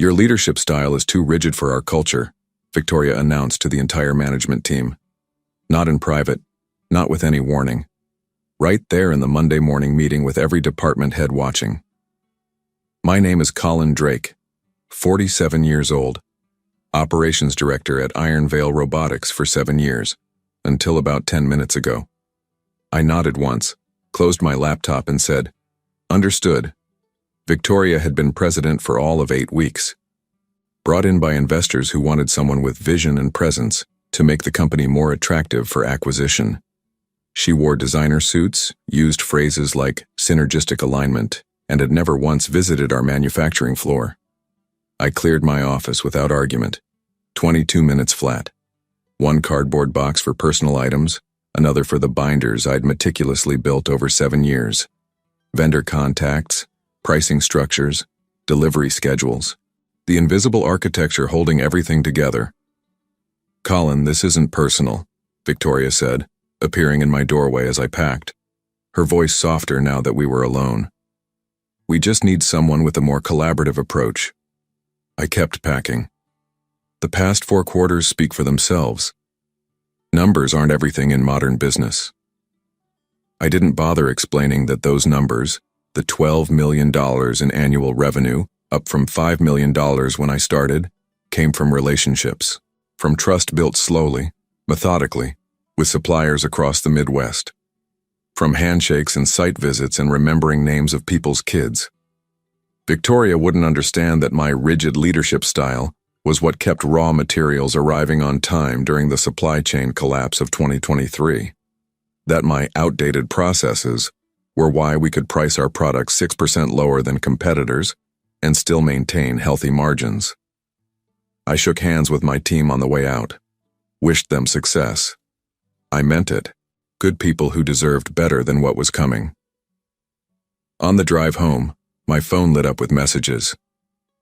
"Your leadership style is too rigid for our culture," Victoria announced to the entire management team. Not in private, not with any warning. Right there in the Monday morning meeting with every department head watching. "My name is Colin Drake, 47 years old, operations director at Iron Veil Robotics for 7 years, until about 10 minutes ago." I nodded once, closed my laptop and said, "Understood." Victoria had been president for all of 8 weeks. Brought in by investors who wanted someone with vision and presence to make the company more attractive for acquisition. She wore designer suits, used phrases like synergistic alignment, and had never once visited our manufacturing floor. I cleared my office without argument. 22 minutes flat. One cardboard box for personal items, another for the binders I'd meticulously built over 7 years. Vendor contacts, pricing structures, delivery schedules. The invisible architecture holding everything together. "Colin, this isn't personal," Victoria said, appearing in my doorway as I packed, her voice softer now that we were alone. "We just need someone with a more collaborative approach." I kept packing. The past 4 quarters speak for themselves. Numbers aren't everything in modern business. I didn't bother explaining that those numbers, the $12 million in annual revenue, up from $5 million when I started, came from relationships, from trust built slowly, methodically, with suppliers across the Midwest, from handshakes and site visits and remembering names of people's kids. Victoria wouldn't understand that my rigid leadership style was what kept raw materials arriving on time during the supply chain collapse of 2023. That my outdated processes were why we could price our products 6% lower than competitors and still maintain healthy margins. I shook hands with my team on the way out, wished them success. I meant it. Good people who deserved better than what was coming. On the drive home, my phone lit up with messages.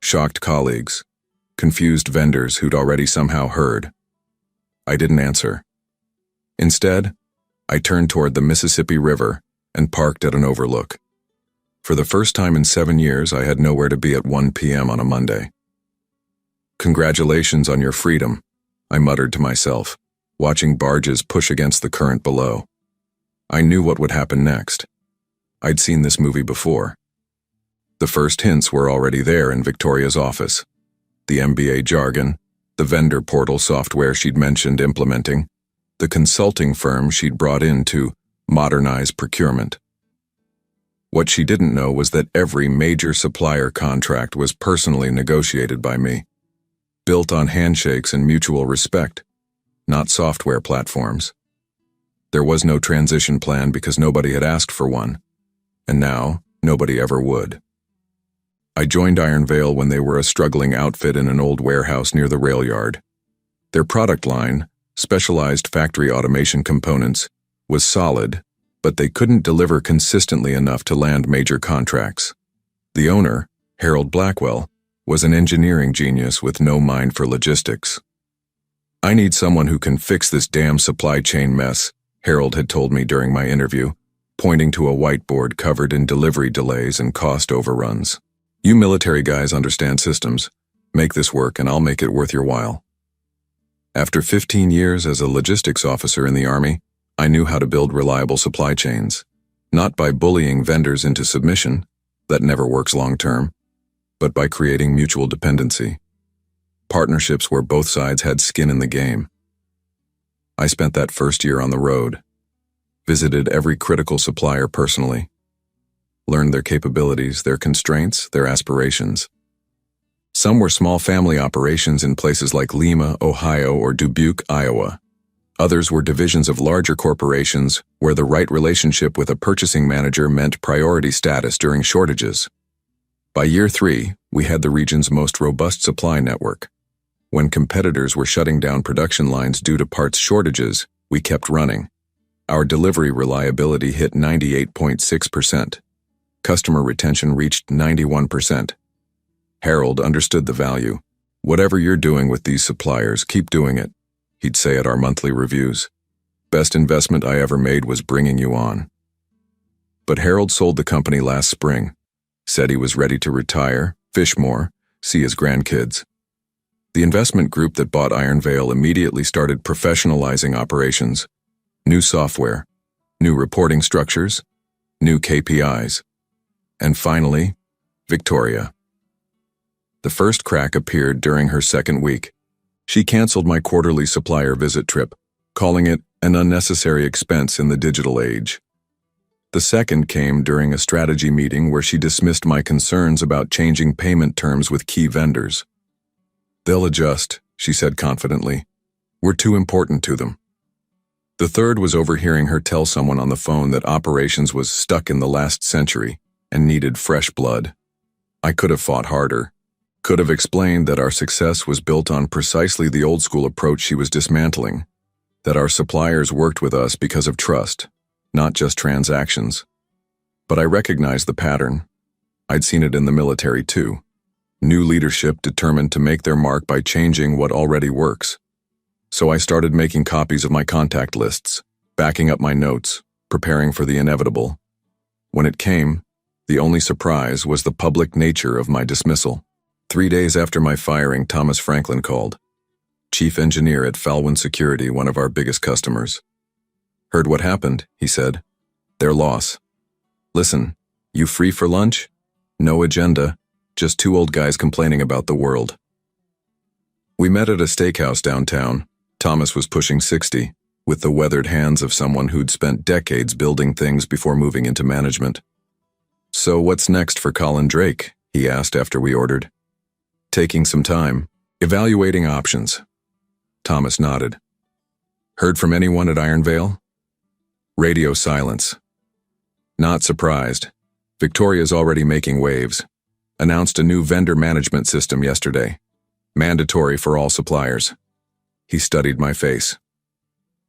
Shocked colleagues, confused vendors who'd already somehow heard. I didn't answer. Instead, I turned toward the Mississippi River and parked at an overlook. For the first time in 7 years, I had nowhere to be at 1 p.m. on a Monday. "Congratulations on your freedom," I muttered to myself, watching barges push against the current below. I knew what would happen next. I'd seen this movie before. The first hints were already there in Victoria's office. The MBA jargon, the vendor portal software she'd mentioned implementing, the consulting firm she'd brought in to modernize procurement. What she didn't know was that every major supplier contract was personally negotiated by me, built on handshakes and mutual respect, not software platforms. There was no transition plan because nobody had asked for one, and now nobody ever would. I joined Iron Veil when they were a struggling outfit in an old warehouse near the rail yard. Their product line, specialized factory automation components, was solid, but they couldn't deliver consistently enough to land major contracts. The owner, Harold Blackwell, was an engineering genius with no mind for logistics. "I need someone who can fix this damn supply chain mess," Harold had told me during my interview, pointing to a whiteboard covered in delivery delays and cost overruns. "You military guys understand systems. Make this work and I'll make it worth your while." After 15 years as a logistics officer in the Army, I knew how to build reliable supply chains, not by bullying vendors into submission, that never works long-term, but by creating mutual dependency. Partnerships where both sides had skin in the game. I spent that first year on the road, visited every critical supplier personally, learned their capabilities, their constraints, their aspirations. Some were small family operations in places like Lima, Ohio, or Dubuque, Iowa. Others were divisions of larger corporations where the right relationship with a purchasing manager meant priority status during shortages. By year 3, we had the region's most robust supply network. When competitors were shutting down production lines due to parts shortages, we kept running. Our delivery reliability hit 98.6%. Customer retention reached 91%. Harold understood the value. "Whatever you're doing with these suppliers, keep doing it," he'd say at our monthly reviews. "Best investment I ever made was bringing you on." But Harold sold the company last spring, said he was ready to retire, fish more, see his grandkids. The investment group that bought Iron Veil immediately started professionalizing operations. New software, new reporting structures, new KPIs. And finally, Victoria. The first crack appeared during her second week. She canceled my quarterly supplier visit trip, calling it an unnecessary expense in the digital age. The second came during a strategy meeting where she dismissed my concerns about changing payment terms with key vendors. "They'll adjust," she said confidently. "We're too important to them." The third was overhearing her tell someone on the phone that operations was stuck in the last century and needed fresh blood. I could have fought harder, could have explained that our success was built on precisely the old-school approach she was dismantling, that our suppliers worked with us because of trust, not just transactions. But I recognized the pattern. I'd seen it in the military too. New leadership determined to make their mark by changing what already works. So I started making copies of my contact lists, backing up my notes, preparing for the inevitable. When it came, the only surprise was the public nature of my dismissal. 3 days after my firing, Thomas Franklin called, chief engineer at Falwyn Security, one of our biggest customers. "Heard what happened," he said. "Their loss. Listen, you free for lunch? No agenda, just two old guys complaining about the world." We met at a steakhouse downtown. Thomas was pushing 60, with the weathered hands of someone who'd spent decades building things before moving into management. "So what's next for Colin Drake?" he asked after we ordered. "Taking some time, evaluating options." Thomas nodded. "Heard from anyone at Iron Veil?" Radio silence. "Not surprised. Victoria's already making waves. Announced a new vendor management system yesterday. Mandatory for all suppliers." He studied my face.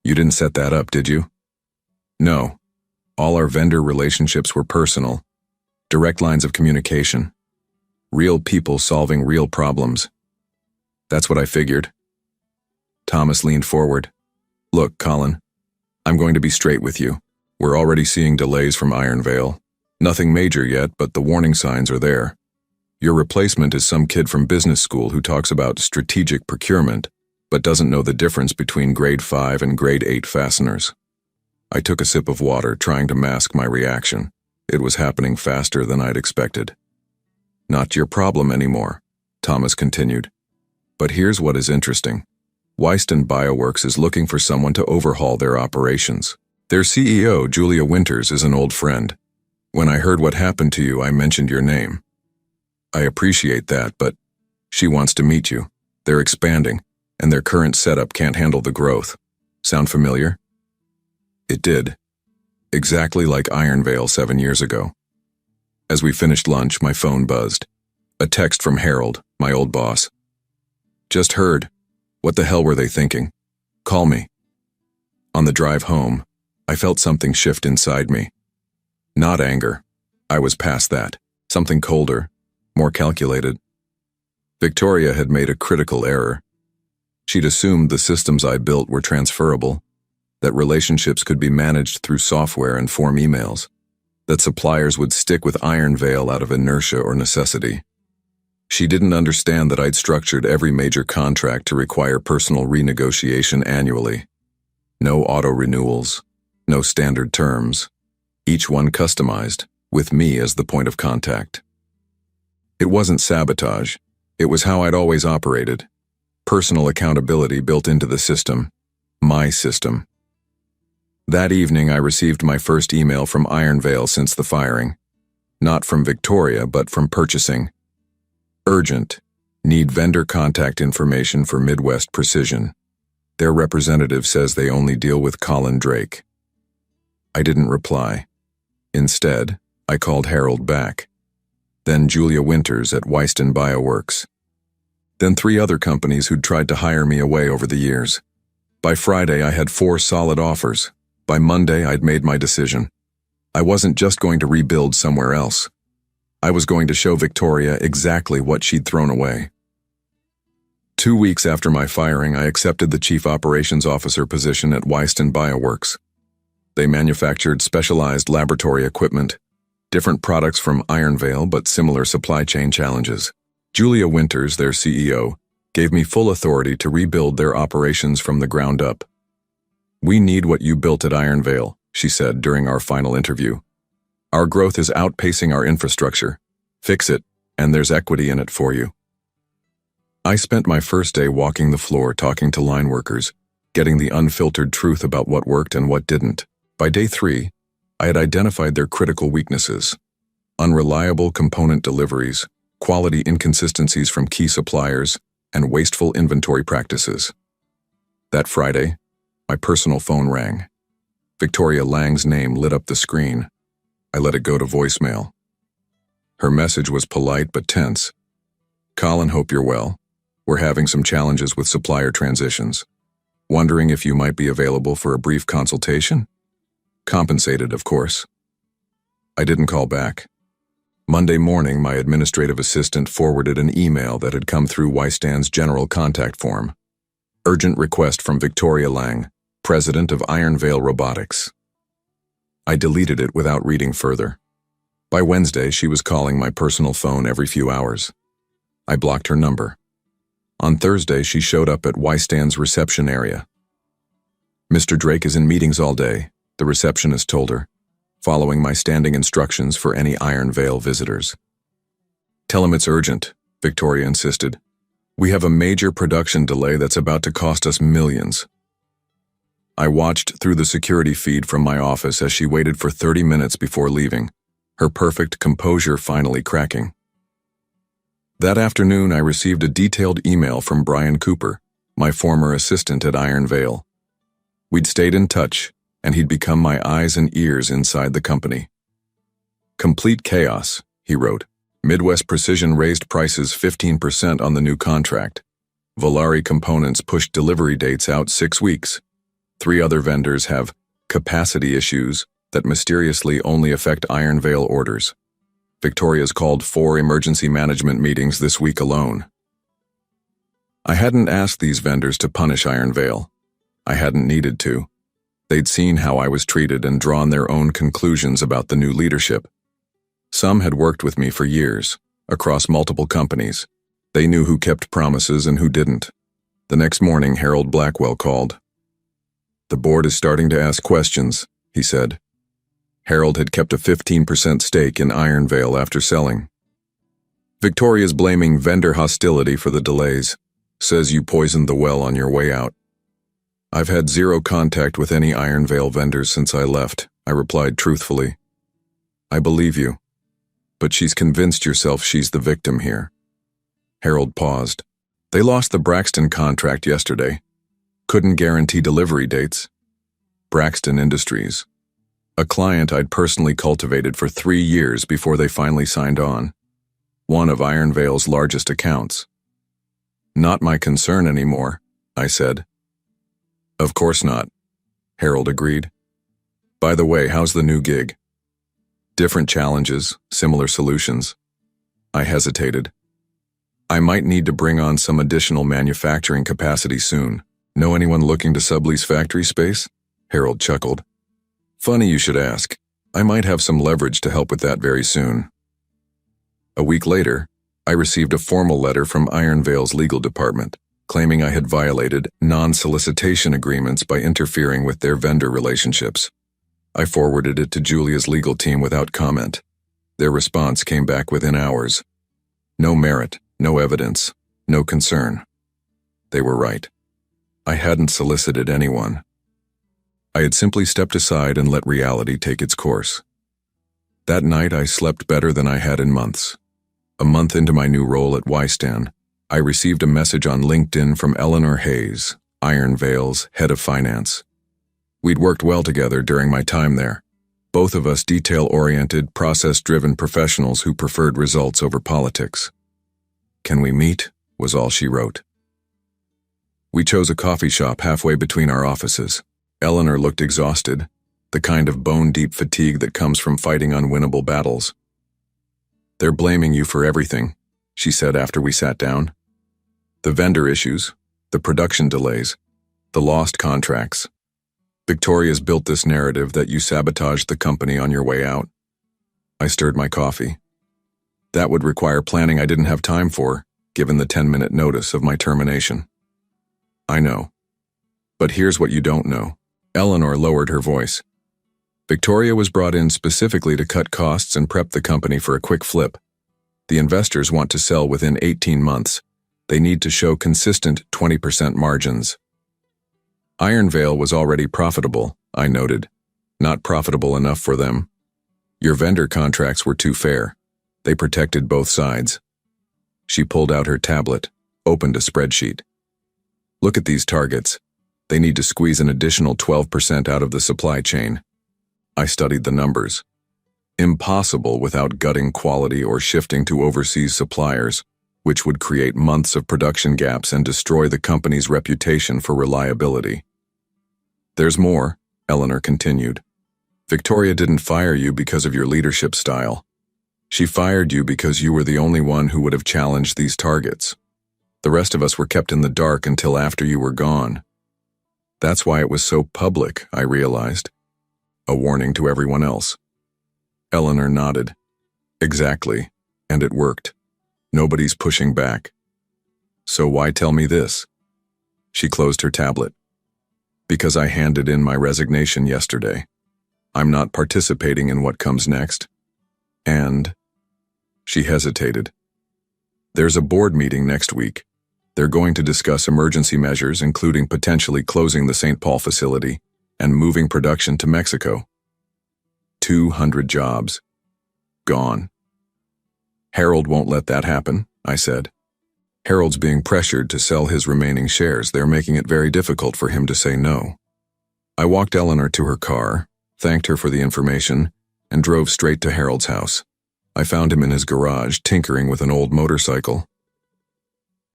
"You didn't set that up, did you?" "No. All our vendor relationships were personal. Direct lines of communication. Real people solving real problems. That's what I figured." Thomas leaned forward. "Look, Colin, I'm going to be straight with you. We're already seeing delays from Iron Veil. Nothing major yet, but the warning signs are there. Your replacement is some kid from business school who talks about strategic procurement, but doesn't know the difference between grade 5 and grade 8 fasteners." I took a sip of water, trying to mask my reaction. It was happening faster than I'd expected. "Not your problem anymore," Thomas continued. "But here's what is interesting. Wyston Bioworks is looking for someone to overhaul their operations. Their CEO, Julia Winters, is an old friend. When I heard what happened to you, I mentioned your name. I appreciate that, but she wants to meet you. They're expanding, and their current setup can't handle the growth. Sound familiar?" It did. Exactly like Iron Veil 7 years ago. As we finished lunch, my phone buzzed. A text from Harold, my old boss. "Just heard. What the hell were they thinking? Call me." On the drive home, I felt something shift inside me. Not anger. I was past that. Something colder, more calculated. Victoria had made a critical error. She'd assumed the systems I built were transferable, that relationships could be managed through software and form emails, that suppliers would stick with Iron Veil out of inertia or necessity. She didn't understand that I'd structured every major contract to require personal renegotiation annually. No auto-renewals, no standard terms, each one customized, with me as the point of contact. It wasn't sabotage, it was how I'd always operated. Personal accountability built into the system, my system. That evening I received my first email from Iron Veil since the firing. Not from Victoria, but from purchasing. Urgent. Need vendor contact information for Midwest Precision. Their representative says they only deal with Colin Drake. I didn't reply. Instead, I called Harold back. Then Julia Winters at Wyston Bioworks. Then 3 other companies who'd tried to hire me away over the years. By Friday, I had 4 solid offers. By Monday, I'd made my decision. I wasn't just going to rebuild somewhere else. I was going to show Victoria exactly what she'd thrown away. 2 weeks after my firing, I accepted the Chief Operations Officer position at Wyston Bioworks. They manufactured specialized laboratory equipment, different products from Iron Veil but similar supply chain challenges. Julia Winters, their CEO, gave me full authority to rebuild their operations from the ground up. "We need what you built at Iron Veil," she said during our final interview. "Our growth is outpacing our infrastructure. Fix it, and there's equity in it for you." I spent my first day walking the floor talking to line workers, getting the unfiltered truth about what worked and what didn't. By day 3, I had identified their critical weaknesses: unreliable component deliveries, quality inconsistencies from key suppliers, and wasteful inventory practices. That Friday, my personal phone rang. Victoria Lang's name lit up the screen. I let it go to voicemail. Her message was polite but tense. "Colin, hope you're well. We're having some challenges with supplier transitions. Wondering if you might be available for a brief consultation? Compensated, of course." I didn't call back. Monday morning, my administrative assistant forwarded an email that had come through Wystan's general contact form. "Urgent request from Victoria Lang, president of Iron Veil Robotics." I deleted it without reading further. By Wednesday, she was calling my personal phone every few hours. I blocked her number. On Thursday, she showed up at Wystan's reception area. "Mr. Drake is in meetings all day," the receptionist told her, following my standing instructions for any Iron Veil visitors. "Tell him it's urgent," Victoria insisted. "We have a major production delay that's about to cost us millions." I watched through the security feed from my office as she waited for 30 minutes before leaving, her perfect composure finally cracking. That afternoon, I received a detailed email from Brian Cooper, my former assistant at Iron Veil. We'd stayed in touch, and he'd become my eyes and ears inside the company. "Complete chaos," he wrote. "Midwest Precision raised prices 15% on the new contract. Volari Components pushed delivery dates out 6 weeks. 3 other vendors have capacity issues that mysteriously only affect Iron Veil orders. Victoria's called 4 emergency management meetings this week alone." I hadn't asked these vendors to punish Iron Veil. I hadn't needed to. They'd seen how I was treated and drawn their own conclusions about the new leadership. Some had worked with me for years, across multiple companies. They knew who kept promises and who didn't. The next morning, Harold Blackwell called. "The board is starting to ask questions," he said. Harold had kept a 15% stake in Iron Veil after selling. "Victoria's blaming vendor hostility for the delays. Says you poisoned the well on your way out." "I've had 0 contact with any Iron Veil vendors since I left," I replied truthfully. "I believe you. But she's convinced herself she's the victim here." Harold paused. "They lost the Braxton contract yesterday. Couldn't guarantee delivery dates." Braxton Industries. A client I'd personally cultivated for 3 years before they finally signed on. One of Iron Veil's largest accounts. "Not my concern anymore," I said. "Of course not," Harold agreed. "By the way, how's the new gig?" "Different challenges, similar solutions." I hesitated. "I might need to bring on some additional manufacturing capacity soon. Know anyone looking to sublease factory space?" Harold chuckled. "Funny you should ask. I might have some leverage to help with that very soon." A week later, I received a formal letter from Iron Veil's legal department, claiming I had violated non-solicitation agreements by interfering with their vendor relationships. I forwarded it to Julia's legal team without comment. Their response came back within hours. No merit, no evidence, no concern. They were right. I hadn't solicited anyone. I had simply stepped aside and let reality take its course. That night I slept better than I had in months. A month into my new role at Wystan, I received a message on LinkedIn from Eleanor Hayes, Iron Veil's head of finance. We'd worked well together during my time there. Both of us detail-oriented, process-driven professionals who preferred results over politics. "Can we meet?" was all she wrote. We chose a coffee shop halfway between our offices. Eleanor looked exhausted, the kind of bone-deep fatigue that comes from fighting unwinnable battles. "They're blaming you for everything," she said after we sat down. "The vendor issues, the production delays, the lost contracts. Victoria's built this narrative that you sabotaged the company on your way out." I stirred my coffee. That would require planning I didn't have time for, given the 10-minute notice of my termination. I know. But here's what you don't know. Eleanor lowered her voice. Victoria was brought in specifically to cut costs and prep the company for a quick flip. The investors want to sell within 18 months. They need to show consistent 20% margins. Iron Veil was already profitable, I noted. Not profitable enough for them. Your vendor contracts were too fair. They protected both sides. She pulled out her tablet, opened a spreadsheet. Look at these targets. They need to squeeze an additional 12% out of the supply chain. I studied the numbers. Impossible without gutting quality or shifting to overseas suppliers, which would create months of production gaps and destroy the company's reputation for reliability. There's more, Eleanor continued. Victoria didn't fire you because of your leadership style. She fired you because you were the only one who would have challenged these targets. The rest of us were kept in the dark until after you were gone. That's why it was so public, I realized. A warning to everyone else. Eleanor nodded. Exactly, and it worked. Nobody's pushing back. So why tell me this? She closed her tablet. Because I handed in my resignation yesterday. I'm not participating in what comes next. And... She hesitated. There's a board meeting next week. They're going to discuss emergency measures, including potentially closing the St. Paul facility and moving production to Mexico. 200 jobs. Gone. Harold won't let that happen, I said. Harold's being pressured to sell his remaining shares. They're making it very difficult for him to say no. I walked Eleanor to her car, thanked her for the information, and drove straight to Harold's house. I found him in his garage, tinkering with an old motorcycle.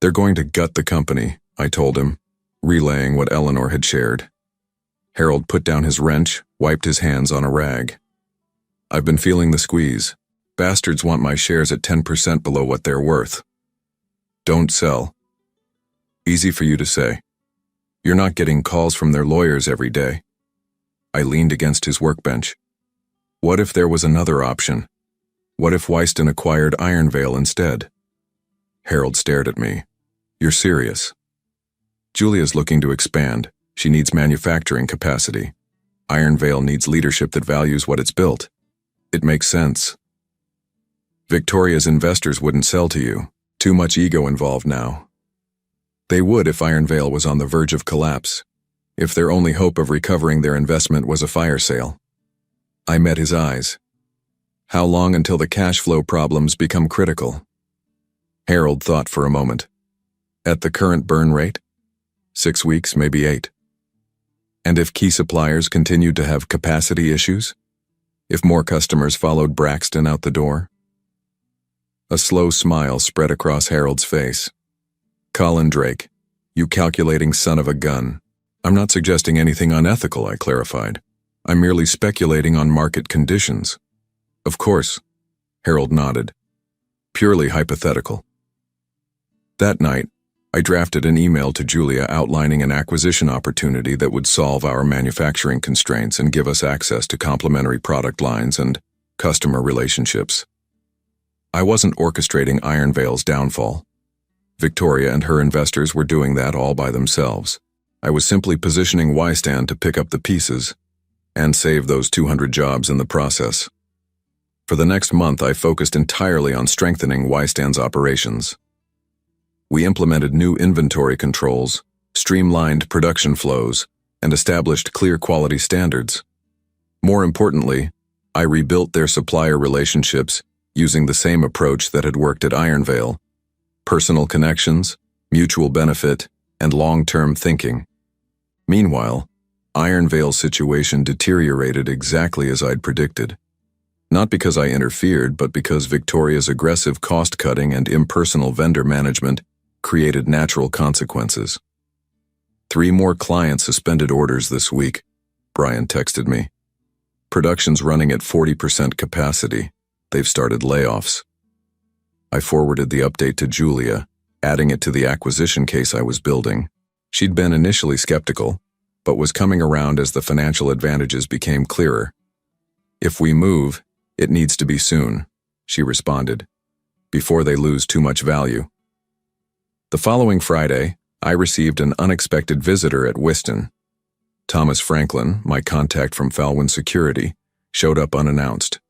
They're going to gut the company, I told him, relaying what Eleanor had shared. Harold put down his wrench, wiped his hands on a rag. I've been feeling the squeeze. Bastards want my shares at 10% below what they're worth. Don't sell. Easy for you to say. You're not getting calls from their lawyers every day. I leaned against his workbench. What if there was another option? What if Wyston acquired Iron Veil instead? Harold stared at me. You're serious? Julia's looking to expand. She needs manufacturing capacity. Iron Veil needs leadership that values what it's built. It makes sense. Victoria's investors wouldn't sell to you. Too much ego involved now. They would if Iron Veil was on the verge of collapse, if their only hope of recovering their investment was a fire sale. I met his eyes. How long until the cash flow problems become critical? Harold thought for a moment. At the current burn rate? 6 weeks, maybe 8. And if key suppliers continued to have capacity issues? If more customers followed Braxton out the door? A slow smile spread across Harold's face. Colin Drake, you calculating son of a gun. I'm not suggesting anything unethical, I clarified. I'm merely speculating on market conditions. Of course, Harold nodded. Purely hypothetical. That night, I drafted an email to Julia outlining an acquisition opportunity that would solve our manufacturing constraints and give us access to complementary product lines and customer relationships. I wasn't orchestrating Iron Veil's downfall. Victoria and her investors were doing that all by themselves. I was simply positioning Wystan to pick up the pieces and save those 200 jobs in the process. For the next month, I focused entirely on strengthening Wystan's operations. We implemented new inventory controls, streamlined production flows, and established clear quality standards. More importantly, I rebuilt their supplier relationships using the same approach that had worked at Iron Veil: personal connections, mutual benefit, and long-term thinking. Meanwhile, Iron Veil's situation deteriorated exactly as I'd predicted. Not because I interfered, but because Victoria's aggressive cost-cutting and impersonal vendor management created natural consequences. 3 more clients suspended orders this week, Brian texted me. Production's running at 40% capacity. They've started layoffs. I forwarded the update to Julia, adding it to the acquisition case I was building. She'd been initially skeptical, but was coming around as the financial advantages became clearer. If we move, it needs to be soon, she responded. before they lose too much value. The following Friday, I received an unexpected visitor at Whiston. Thomas Franklin, my contact from Falwyn Security, showed up unannounced.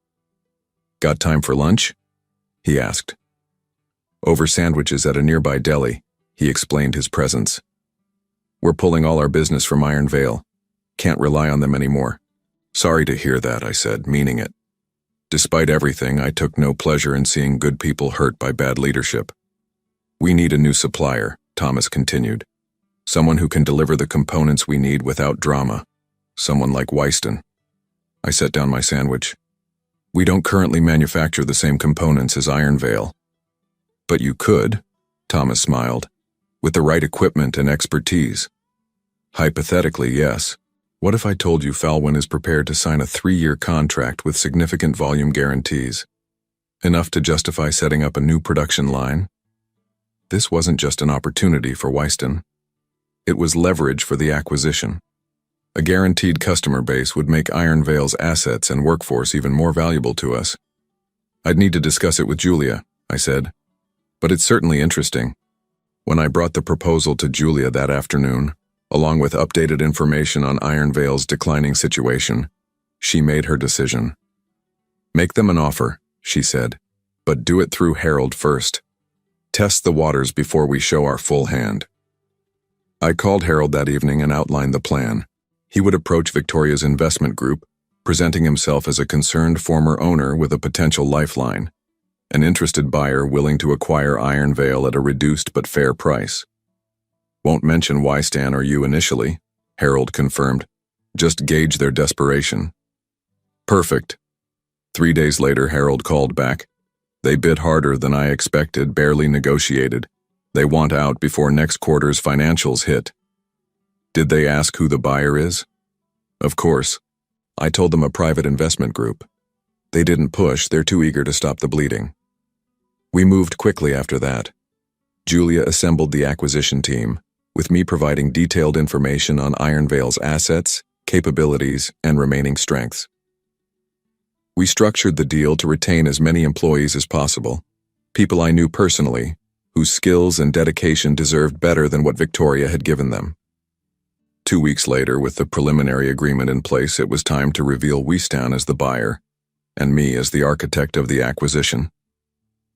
"Got time for lunch?" he asked. "Over sandwiches at a nearby deli," he explained his presence. "We're pulling all our business from Iron Vale. Can't rely on them anymore." "Sorry to hear that," I said, meaning it. Despite everything, I took no pleasure in seeing good people hurt by bad leadership. "We need a new supplier," Thomas continued. "Someone who can deliver the components we need without drama. Someone like Wyston." I set down my sandwich. "We don't currently manufacture the same components as Iron Vale." "But you could," Thomas smiled, "with the right equipment and expertise." "Hypothetically, yes. What if I told you Falwyn is prepared to sign a 3-year contract with significant volume guarantees? Enough to justify setting up a new production line?" This wasn't just an opportunity for Wyston. It was leverage for the acquisition. A guaranteed customer base would make Iron Vale's assets and workforce even more valuable to us. "I'd need to discuss it with Julia," I said. "But it's certainly interesting." When I brought the proposal to Julia that afternoon, along with updated information on Iron Vale's declining situation, she made her decision. "Make them an offer," she said, "but do it through Harold first. Test the waters before we show our full hand." I called Harold that evening and outlined the plan. He would approach Victoria's investment group, presenting himself as a concerned former owner with a potential lifeline, an interested buyer willing to acquire Iron Vale at a reduced but fair price. "Won't mention Wystan or you initially," Harold confirmed. "Just gauge their desperation." "Perfect." 3 days later, Harold called back. "They bid harder than I expected, barely negotiated. They want out before next quarter's financials hit." "Did they ask who the buyer is?" "Of course. I told them a private investment group. They didn't push, they're too eager to stop the bleeding." We moved quickly after that. Julia assembled the acquisition team, with me providing detailed information on Iron Vale's assets, capabilities, and remaining strengths. We structured the deal to retain as many employees as possible, people I knew personally, whose skills and dedication deserved better than what Victoria had given them. 2 weeks later, with the preliminary agreement in place, it was time to reveal Wystan as the buyer, and me as the architect of the acquisition.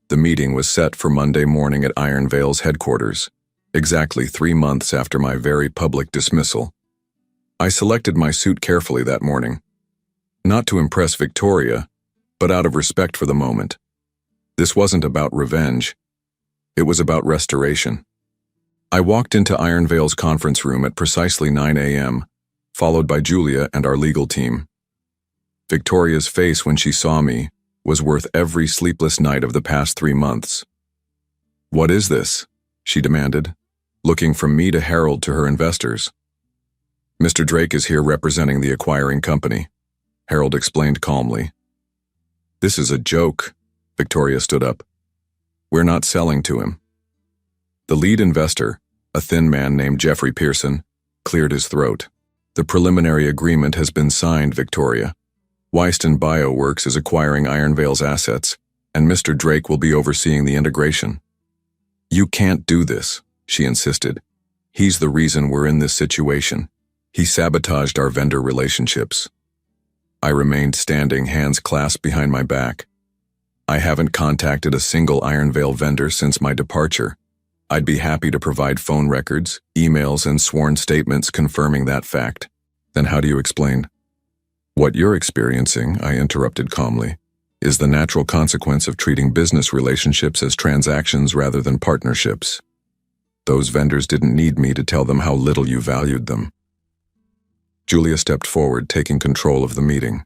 The meeting was set for Monday morning at Iron Vale's headquarters, exactly 3 months after my very public dismissal. I selected my suit carefully that morning, not to impress Victoria, but out of respect for the moment. This wasn't about revenge. It was about restoration. I walked into Iron Vale's conference room at precisely 9 a.m., followed by Julia and our legal team. Victoria's face when she saw me was worth every sleepless night of the past 3 months. "What is this?" she demanded, looking from me to Harold to her investors. "Mr. Drake is here representing the acquiring company," Harold explained calmly. "This is a joke," Victoria stood up. "We're not selling to him." The lead investor, a thin man named Jeffrey Pearson, cleared his throat. "The preliminary agreement has been signed, Victoria. Wystan Bioworks is acquiring Iron Vale's assets, and Mr. Drake will be overseeing the integration." "You can't do this," she insisted. "He's the reason we're in this situation. He sabotaged our vendor relationships." I remained standing, hands clasped behind my back. "I haven't contacted a single Iron Vale vendor since my departure. I'd be happy to provide phone records, emails, and sworn statements confirming that fact." "Then how do you explain?" "What you're experiencing," I interrupted calmly, "is the natural consequence of treating business relationships as transactions rather than partnerships. Those vendors didn't need me to tell them how little you valued them." Julia stepped forward, taking control of the meeting.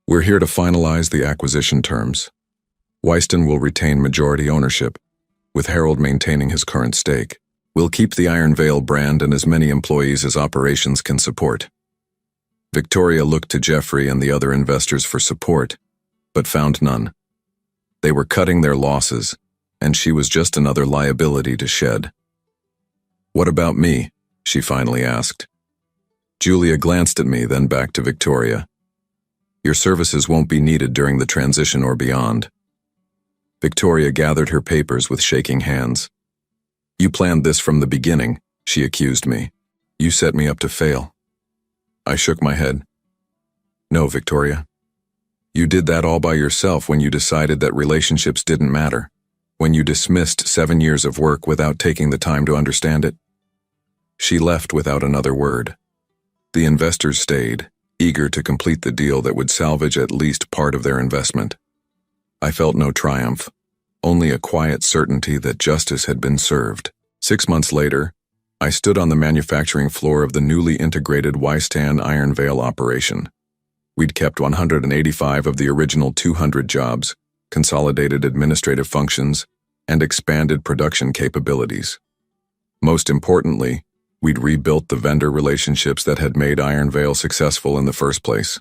"We're here to finalize the acquisition terms. Wystan will retain majority ownership, with Harold maintaining his current stake. We'll keep the Iron Vale brand and as many employees as operations can support." Victoria looked to Jeffrey and the other investors for support, but found none. They were cutting their losses, and she was just another liability to shed. "What about me?" she finally asked. Julia glanced at me, then back to Victoria. "Your services won't be needed during the transition or beyond." Victoria gathered her papers with shaking hands. You planned this from the beginning, she accused me. You set me up to fail. I shook my head. No, Victoria. You did that all by yourself when you decided that relationships didn't matter, when you dismissed 7 years of work without taking the time to understand it. She left without another word. The investors stayed, eager to complete the deal that would salvage at least part of their investment. I felt no triumph, only a quiet certainty that justice had been served. 6 months later, I stood on the manufacturing floor of the newly integrated Wystan Iron Vale operation. We'd kept 185 of the original 200 jobs, consolidated administrative functions, and expanded production capabilities. Most importantly, we'd rebuilt the vendor relationships that had made Iron Vale successful in the first place.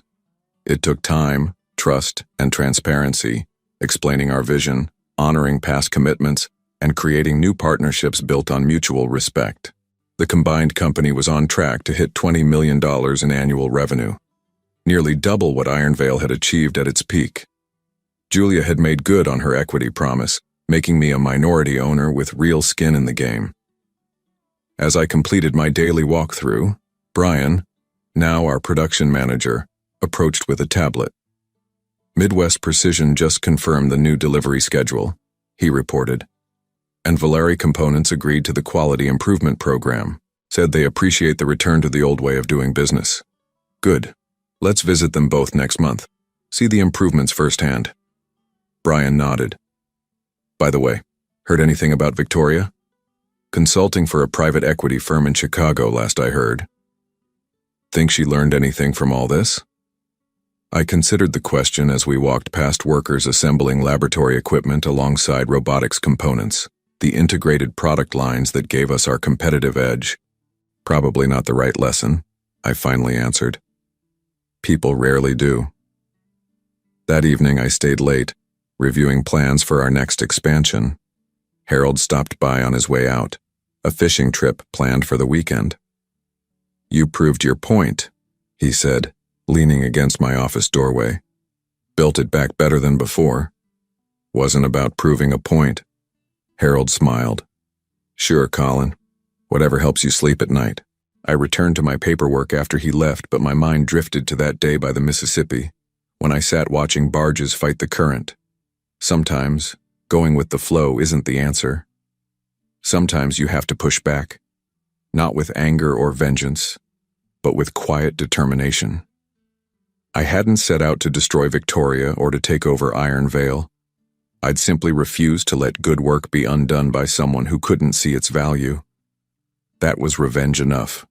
It took time, trust, and transparency, explaining our vision, honoring past commitments, and creating new partnerships built on mutual respect. The combined company was on track to hit $20 million in annual revenue, nearly double what Iron Vale had achieved at its peak. Julia had made good on her equity promise, making me a minority owner with real skin in the game. As I completed my daily walkthrough, Brian, now our production manager, approached with a tablet. Midwest Precision just confirmed the new delivery schedule, he reported. And Valeri Components agreed to the quality improvement program, said they appreciate the return to the old way of doing business. Good. Let's visit them both next month. See the improvements firsthand. Brian nodded. By the way, heard anything about Victoria? Consulting for a private equity firm in Chicago, last I heard. Think she learned anything from all this? I considered the question as we walked past workers assembling laboratory equipment alongside robotics components, the integrated product lines that gave us our competitive edge. Probably not the right lesson, I finally answered. People rarely do. That evening I stayed late, reviewing plans for our next expansion. Harold stopped by on his way out, a fishing trip planned for the weekend. You proved your point, he said, leaning against my office doorway. Built it back better than before. Wasn't about proving a point. Harold smiled. Sure, Colin. Whatever helps you sleep at night. I returned to my paperwork after he left, but my mind drifted to that day by the Mississippi, when I sat watching barges fight the current. Sometimes, going with the flow isn't the answer. Sometimes you have to push back, not with anger or vengeance, but with quiet determination. I hadn't set out to destroy Victoria or to take over Iron Vale. I'd simply refused to let good work be undone by someone who couldn't see its value. That was revenge enough.